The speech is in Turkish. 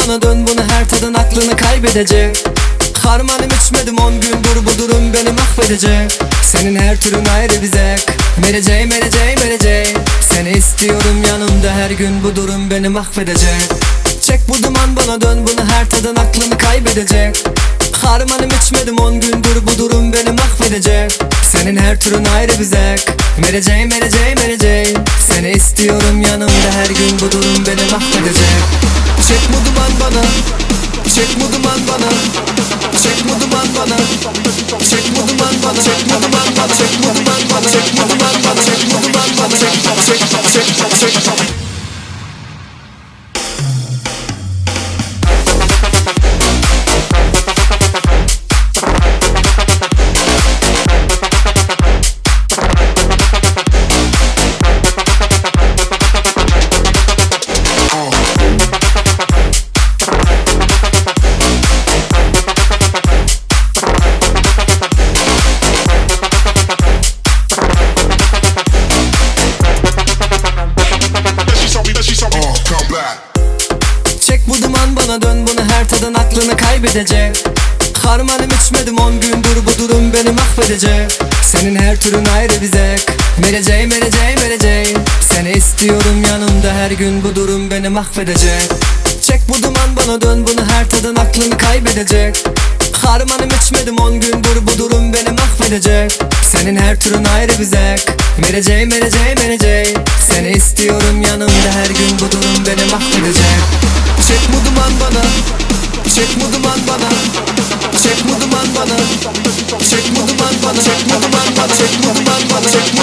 bana dön, bunu her tadın aklını kaybedecek. Harmanım içmedim 10 gündür, bu durum beni mahvedecek. Senin her türün ayrı bir zevk. Vereceğim. Seni istiyorum yanımda her gün, bu durum beni mahvedecek. Çek bu duman bana dön, bunu her tadın aklını kaybedecek. Harmanım içmedim 10 gündür, bu durum beni mahvedecek. Senin her türün ayrı bir zevk. Vereceğim. Seni istiyorum yanımda her gün, bu durum beni mahvedecek. Çek bu duman bana, çek bu duman bana, çek bu duman bana, çek bu duman bana, çek bu duman bana, çek bu duman bana, çek bu duman bana, çek bu duman bana, çek. Çek bu duman bana dön, bunu her tadın aklını kaybedecek. Harmanım içmedim 10 gündür, bu durum beni mahvedecek. Senin her türün ayrı bir zevk. Vereceğim. Seni istiyorum yanımda her gün, bu durum beni mahvedecek. Çek bu duman bana dön, bunu her tadın aklını kaybedecek. Harmanım içmedim 10 gündür, bu durum beni mahvedecek. Senin her türün ayrı bir zevk. Vereceğim. Seni istiyorum yanımda her gün, bu durum beni mahvedecek. Çek bu duman bana, çek bu duman bana, çek bu duman bana, çek bu duman bana, çek bu duman bana, çek bu duman bana, çek